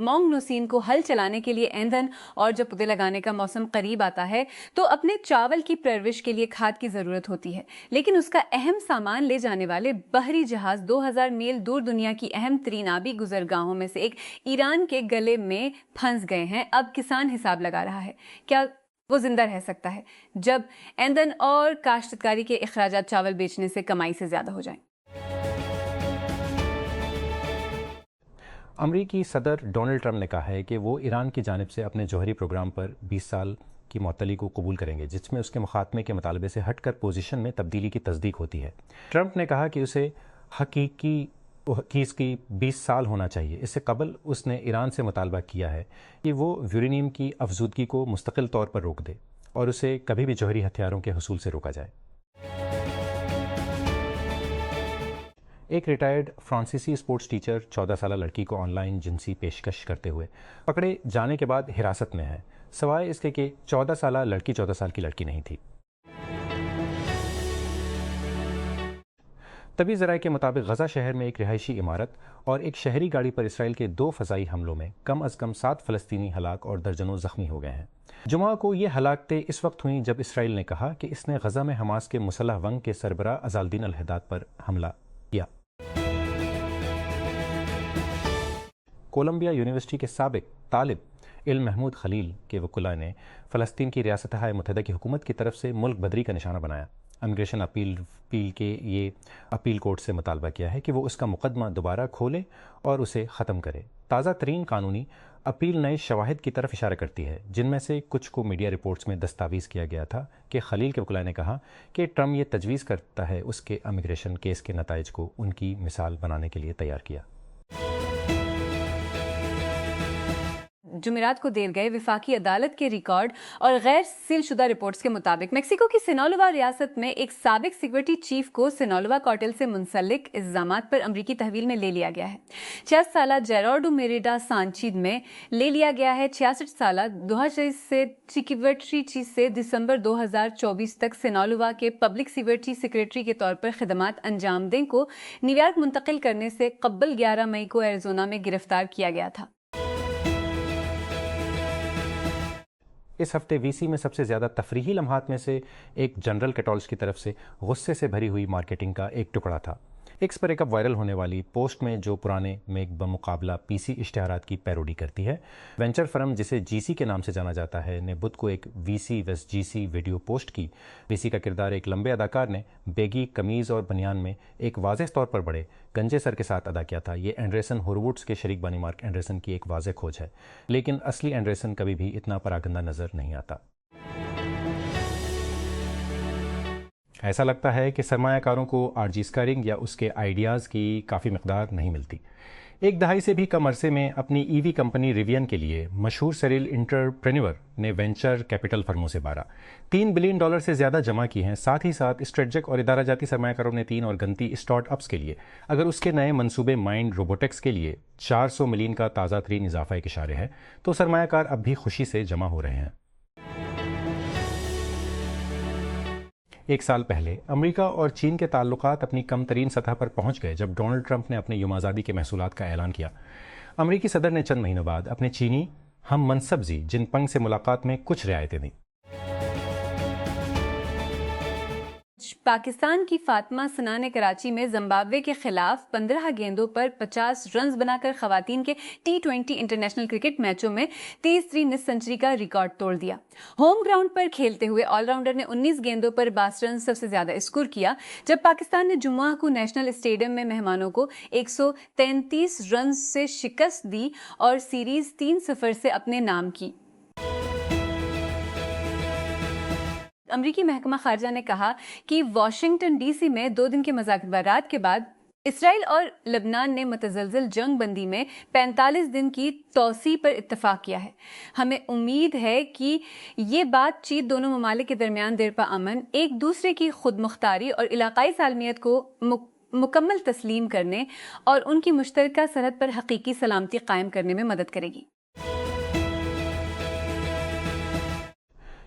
مونگنوسین کو ہل چلانے کے لیے ایندھن اور جب پودے لگانے کا موسم قریب آتا ہے تو اپنے چاول کی پرورش کے لیے کھاد کی ضرورت ہوتی ہے، لیکن اس کا اہم سامان لے جانے والے بحری جہاز 2000 میل دور دنیا کی اہم ترین آبی گزرگاہوں میں سے ایک ایران کے گلے میں پھنس گئے ہیں۔ اب کسان حساب لگا رہا ہے کیا وہ زندہ رہ سکتا ہے جب ایندھن اور کاشتکاری کے اخراجات چاول بیچنے سے کمائی سے زیادہ ہو جائیں۔ امریکی صدر ڈونلڈ ٹرمپ نے کہا ہے کہ وہ ایران کی جانب سے اپنے جوہری پروگرام پر 20 سال کی معطلی کو قبول کریں گے، جس میں اس کے مخاتمے کے مطالبے سے ہٹ کر پوزیشن میں تبدیلی کی تصدیق ہوتی ہے۔ ٹرمپ نے کہا کہ اسے حقیقی 20 سال ہونا چاہیے۔ اس سے قبل اس نے ایران سے مطالبہ کیا ہے کہ وہ یورینیم کی افزودگی کو مستقل طور پر روک دے اور اسے کبھی بھی جوہری ہتھیاروں کے حصول سے روکا جائے۔ ایک ریٹائرڈ فرانسیسی اسپورٹس ٹیچر 14 سالہ لڑکی کو آن لائن جنسی پیشکش کرتے ہوئے پکڑے جانے کے بعد حراست میں ہے، سوائے اس کے کہ 14 سالہ لڑکی 14 سال کی لڑکی نہیں تھی۔ طبی ذرائع کے مطابق غزہ شہر میں ایک رہائشی عمارت اور ایک شہری گاڑی پر اسرائیل کے 2 فضائی حملوں میں کم از کم 7 فلسطینی ہلاک اور درجنوں زخمی ہو گئے ہیں۔ جمعہ کو یہ ہلاکتیں اس وقت ہوئیں جب اسرائیل نے کہا کہ اس نے غزہ میں حماس کے مسلح ونگ کے سربراہ عزالدین الحداد پر حملہ کیا۔ کولمبیا یونیورسٹی کے سابق طالب علم محمود خلیل کے وکلاء نے فلسطین کی ریاستہائے متحدہ کی حکومت کی طرف سے ملک بدری کا نشانہ بنایا۔ امیگریشن اپیل کے یہ اپیل کورٹ سے مطالبہ کیا ہے کہ وہ اس کا مقدمہ دوبارہ کھولے اور اسے ختم کرے۔ تازہ ترین قانونی اپیل نئے شواہد کی طرف اشارہ کرتی ہے، جن میں سے کچھ کو میڈیا رپورٹس میں دستاویز کیا گیا تھا کہ خلیل کے وکلاء نے کہا کہ ٹرمپ یہ تجویز کرتا ہے اس کے امیگریشن کیس کے نتائج کو ان کی مثال بنانے کے لیے تیار کیا۔ جمعرات کو دیر گئے وفاقی عدالت کے ریکارڈ اور غیر سیل شدہ رپورٹس کے مطابق میکسیکو کی سینالووا ریاست میں ایک سابق سیکورٹی چیف کو سینالووا کارٹل سے منسلک الزامات پر امریکی تحویل میں لے لیا گیا ہے۔ 66 سالہ جیراڈو میریڈا سانچیز میں لے لیا گیا ہے۔ 66 سالہ 2023 سے سیکورٹی چیف سے دسمبر 2024 تک سینالووا کے پبلک سیکورٹی سیکریٹری کے طور پر خدمات انجام دیں کو نیویارک منتقل کرنے سے قبل 11 مئی کو ایریزونا میں گرفتار کیا گیا تھا۔ اس ہفتے وی سی میں سب سے زیادہ تفریحی لمحات میں سے ایک جنرل کیٹالز کی طرف سے غصے سے بھری ہوئی مارکیٹنگ کا ایک ٹکڑا تھا۔ ایکس پر ایک اب وائرل ہونے والی پوسٹ میں جو پرانے میک بمقابلہ پی سی اشتہارات کی پیروڈی کرتی ہے۔ وینچر فرم جسے جی سی کے نام سے جانا جاتا ہے نے بدھ کو ایک وی سی ویس جی سی ویڈیو پوسٹ کی۔ وی سی کا کردار ایک لمبے اداکار نے بیگی قمیض اور بنیان میں ایک واضح طور پر بڑے گنجے سر کے ساتھ ادا کیا تھا۔ یہ اینڈرسن ہورووڈز کے شریک بانی مارک اینڈرسن کی ایک واضح کھوج ہے، لیکن اصلی اینڈرسن کبھی بھی اتنا پراگندہ نظر نہیں آتا۔ ایسا لگتا ہے کہ سرمایہ کاروں کو آر جی اسکائرنگ یا اس کے آئیڈیاز کی کافی مقدار نہیں ملتی۔ ایک دہائی سے بھی کم عرصے میں اپنی ای وی کمپنی ریوین کے لیے مشہور سیریل انٹرپرینیور نے وینچر کیپٹل فرموں سے $3 بلین سے زیادہ جمع کی ہیں۔ ساتھ ہی ساتھ اسٹریٹجک اور ادارہ جاتی سرمایہ کاروں نے 3 اور گنتی اسٹارٹ اپس کے لیے اگر اس کے نئے منصوبے مائنڈ روبوٹکس کے لیے $400 ملین کا تازہ ترین اضافہ ایک اشارے ہے، تو سرمایہ کار اب بھی خوشی سے جمع ہو رہے ہیں۔ ایک سال پہلے امریکہ اور چین کے تعلقات اپنی کم ترین سطح پر پہنچ گئے جب ڈونلڈ ٹرمپ نے اپنے یوم آزادی کے محصولات کا اعلان کیا۔ امریکی صدر نے چند مہینوں بعد اپنے چینی ہم منصب زی جن پنگ سے ملاقات میں کچھ رعایتیں دیں۔ پاکستان کی فاطمہ سنا نے کراچی میں زمبابوے کے خلاف 15 گیندوں پر 50 رنز بنا کر خواتین کے T20 انٹرنیشنل کرکٹ میچوں میں تیسری نصف سنچری کا ریکارڈ توڑ دیا۔ ہوم گراؤنڈ پر کھیلتے ہوئے آل راؤنڈر نے 19 گیندوں پر 62 رنز سب سے زیادہ اسکور کیا، جب پاکستان نے جمعہ کو نیشنل اسٹیڈیم میں مہمانوں کو 133 رنز سے شکست دی اور سیریز 3-0 سے اپنے نام کی۔ امریکی محکمہ خارجہ نے کہا کہ واشنگٹن ڈی سی میں 2 دن کے مذاکرات کے بعد اسرائیل اور لبنان نے متزلزل جنگ بندی میں 45 دن کی توسیع پر اتفاق کیا ہے۔ ہمیں امید ہے کہ یہ بات چیت دونوں ممالک کے درمیان دیر پا امن، ایک دوسرے کی خود مختاری اور علاقائی سالمیت کو مکمل تسلیم کرنے اور ان کی مشترکہ سرحد پر حقیقی سلامتی قائم کرنے میں مدد کرے گی۔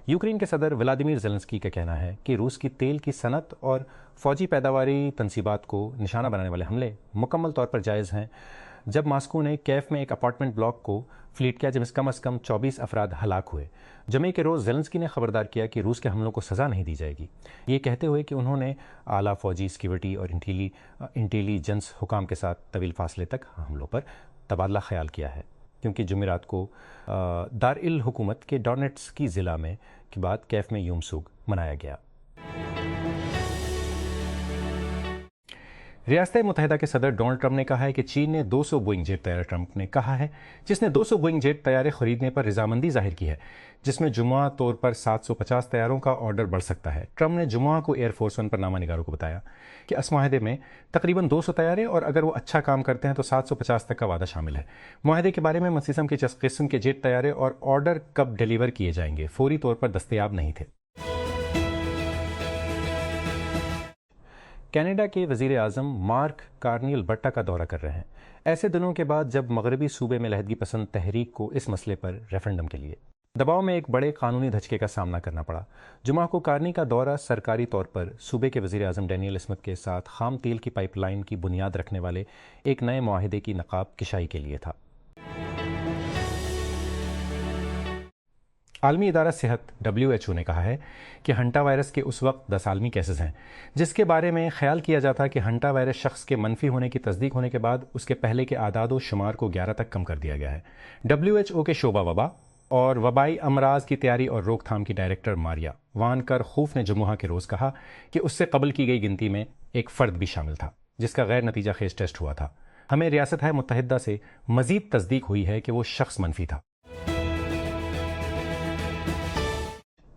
یوکرین کے صدر ولادیمیر زیلنسکی کا کہنا ہے کہ روس کی تیل کی صنعت اور فوجی پیداواری تنصیبات کو نشانہ بنانے والے حملے مکمل طور پر جائز ہیں۔ جب ماسکو نے کیف میں ایک اپارٹمنٹ بلاک کو فلیٹ کیا جب کم از کم 24 افراد ہلاک ہوئے۔ جمعے کے روز زیلنسکی نے خبردار کیا کہ روس کے حملوں کو سزا نہیں دی جائے گی، یہ کہتے ہوئے کہ انہوں نے اعلیٰ فوجی سیکیورٹی اور انٹیلیجنس حکام کے ساتھ طویل فاصلے تک حملوں پر تبادلہ خیال کیا ہے، کیونکہ جمعرات کو دارالحکومت کے ڈونیٹسکی ضلع میں کے بعد کیف میں یوم سوگ منایا گیا۔ ریاست متحدہ کے صدر ڈونلڈ ٹرمپ نے کہا ہے کہ چین نے 200 بوئنگ جیٹ طیارے ٹرمپ نے کہا ہے جس نے 200 بوئنگ جیٹ طیارے خریدنے پر رضامندی ظاہر کی ہے، جس میں جمعہ طور پر 750 طیاروں کا آرڈر بڑھ سکتا ہے۔ ٹرمپ نے جمعہ کو ایئر فورس ون پر نامہ نگاروں کو بتایا کہ اس معاہدے میں تقریباً 200 طیارے اور اگر وہ اچھا کام کرتے ہیں تو 750 تک کا وعدہ شامل ہے۔ معاہدے کے بارے میں مزید قسم کے جیٹ طیارے اور آرڈر کب ڈیلیور کیے جائیں گے فوری طور پر دستیاب نہیں تھے۔ کینیڈا کے وزیر اعظم مارک کارنی البرٹا کا دورہ کر رہے ہیں، ایسے دنوں کے بعد جب مغربی صوبے میں علیحدگی پسند تحریک کو اس مسئلے پر ریفرنڈم کے لیے دباؤ میں ایک بڑے قانونی دھچکے کا سامنا کرنا پڑا۔ جمعہ کو کارنی کا دورہ سرکاری طور پر صوبے کے وزیر اعظم ڈینیل اسمتھ کے ساتھ خام تیل کی پائپ لائن کی بنیاد رکھنے والے ایک نئے معاہدے کی نقاب کشائی کے لیے تھا۔ عالمی ادارہ صحت WHO نے کہا ہے کہ ہنٹا وائرس کے اس وقت 10 عالمی کیسز ہیں جس کے بارے میں خیال کیا جاتا کہ ہنٹا وائرس شخص کے منفی ہونے کی تصدیق ہونے کے بعد اس کے پہلے کے اعداد و شمار کو 11 تک کم کر دیا گیا ہے۔ WHO کے شعبہ وبا اور وبائی امراض کی تیاری اور روک تھام کی ڈائریکٹر ماریا وان کر خوف نے جمعہ کے روز کہا کہ اس سے قبل کی گئی گنتی میں ایک فرد بھی شامل تھا جس کا غیر نتیجہ خیز ٹیسٹ ہوا تھا۔ ہمیں ریاست متحدہ سے مزید تصدیق ہوئی ہے کہ وہ شخص منفی تھا۔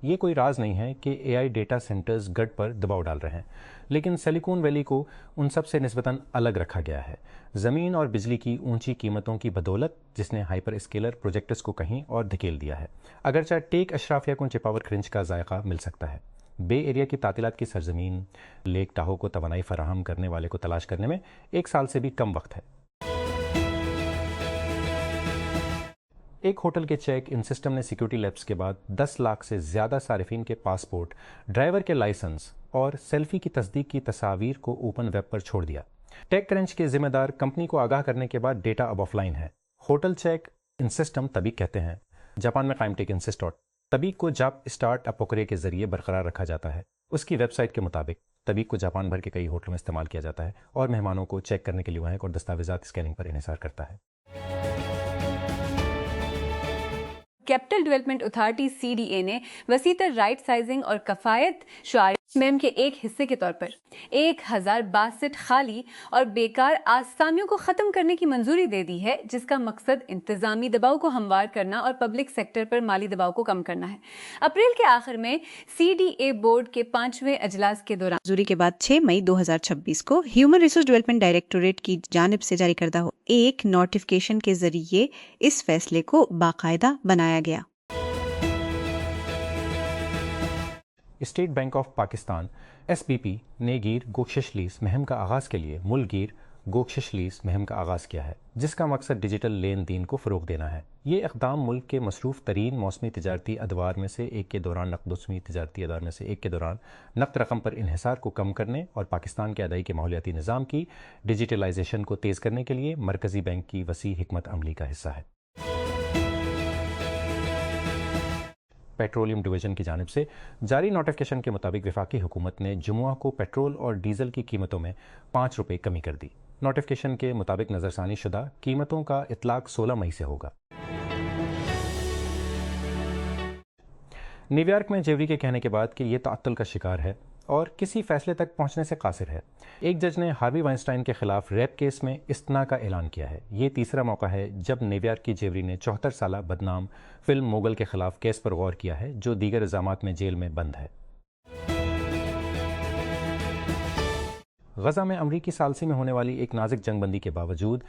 یہ کوئی راز نہیں ہے کہ AI ڈیٹا سینٹرز گرڈ پر دباؤ ڈال رہے ہیں، لیکن سلیکون ویلی کو ان سب سے نسبتاً الگ رکھا گیا ہے، زمین اور بجلی کی اونچی قیمتوں کی بدولت جس نے ہائپر اسکیلر پروجیکٹس کو کہیں اور دھکیل دیا ہے۔ اگرچہ ٹیک اشرافیہ کو چپاور کرنچ کا ذائقہ مل سکتا ہے، بے ایریا کی تعطیلات کی سرزمین لیک ٹاہو کو توانائی فراہم کرنے والے کو تلاش کرنے میں 1 سال سے بھی کم وقت ہے۔ ایک ہوٹل کے چیک ان سسٹم نے سیکیورٹی لیپس کے بعد 10 لاکھ سے زیادہ صارفین کے پاسپورٹ، ڈرائیور کے لائسنس اور سیلفی کی تصدیق کی تصاویر کو اوپن ویب پر چھوڑ دیا۔ ٹیک کرنچ کے ذمہ دار کمپنی کو آگاہ کرنے کے بعد ڈیٹا اب آف لائن ہے۔ ہوٹل چیک ان سسٹم تبیک کہتے ہیں، جاپان میں قائم ٹیک ان سسٹم تبیک کو جاپ اسٹارٹ اپوکرے کے ذریعے برقرار رکھا جاتا ہے۔ اس کی ویب سائٹ کے مطابق تبیک کو جاپان بھر کے کئی ہوٹلوں میں استعمال کیا جاتا ہے اور مہمانوں کو چیک کرنے کے لیے وہاں اور دستاویزات اسکیننگ پر انحصار کرتا ہے۔ کیپٹل ڈیولپمنٹ اتھارٹی CDA نے وسیع تر رائٹ سائزنگ اور کفایت شعار مہم کے ایک حصے کے طور پر 1062 خالی اور بیکار آسامیوں کو ختم کرنے کی منظوری دے دی ہے، جس کا مقصد انتظامی دباؤ کو ہموار کرنا اور پبلک سیکٹر پر مالی دباؤ کو کم کرنا ہے۔ اپریل کے آخر میں CDA بورڈ کے 5ویں اجلاس کے دوران منظوری کے بعد 6 مئی 2026 کو ہیومن ریسورس ڈیولپمنٹ ڈائریکٹوریٹ کی جانب سے جاری کردہ ایک نوٹیفکیشن کے ذریعے اس فیصلے کو باقاعدہ بنایا گیا۔ State bank of Pakistan SBP نے گیر گوشش لیز مہم کا آغاز کے لیے ملک گیر گوشش لیز مہم کا آغاز کیا ہے، جس کا مقصد ڈیجیٹل لین دین کو فروغ دینا ہے۔ یہ اقدام ملک کے مصروف ترین موسمی تجارتی ادوار میں سے ایک کے دوران نقد رقم پر انحصار کو کم کرنے اور پاکستان کے ادائی کے ماحولیاتی نظام کی ڈیجیٹلائزیشن کو تیز کرنے کے لیے مرکزی بینک کی وسیع حکمت عملی کا حصہ ہے۔ پیٹرولیم ڈویژن کی جانب سے جاری نوٹیفکیشن کے مطابق وفاقی حکومت نے جمعہ کو پیٹرول اور ڈیزل کی قیمتوں میں 5 روپے کمی کر دی۔ نوٹیفکیشن کے مطابق نظر ثانی شدہ قیمتوں کا اطلاق 16 مئی سے ہوگا۔ نیو یارک میں جیوری کے کہنے کے بعد کہ یہ تعطل کا شکار ہے اور کسی فیصلے تک پہنچنے سے قاصر ہے، ایک جج نے ہاروی وائنسٹائن کے خلاف ریپ کیس میں استثناء کا اعلان کیا ہے۔ یہ تیسرا موقع ہے جب نیو یارک کی جیوری نے 74 سالہ بدنام فلم موگل کے خلاف کیس پر غور کیا ہے، جو دیگر الزامات میں جیل میں بند ہے۔ غزہ میں امریکی ثالثی میں ہونے والی ایک نازک جنگ بندی کے باوجود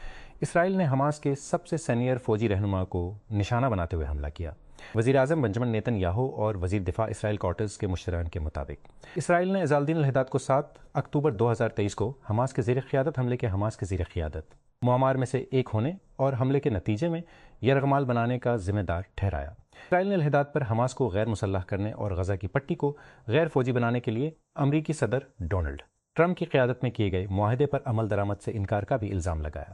اسرائیل نے حماس کے سب سے سینئر فوجی رہنما کو نشانہ بناتے ہوئے حملہ کیا۔ وزیر اعظم بنجمن نیتن یاہو اور وزیر دفاع اسرائیل کارٹرز کے مشترکین کے مطابق اسرائیل نے عزالدین الحداد کو 7 اکتوبر 2023 کو حماس کے زیر قیادت حملے کے حماس کے زیر قیادت معمار میں سے ایک ہونے اور حملے کے نتیجے میں یرغمال بنانے کا ذمہ دار ٹھہرایا۔ اسرائیل نے الحداد پر حماس کو غیر مسلح کرنے اور غزہ کی پٹی کو غیر فوجی بنانے کے لیے امریکی صدر ڈونلڈ ٹرمپ کی قیادت میں کیے گئے معاہدے پر عمل درآمد سے انکار کا بھی الزام لگایا۔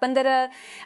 15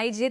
IG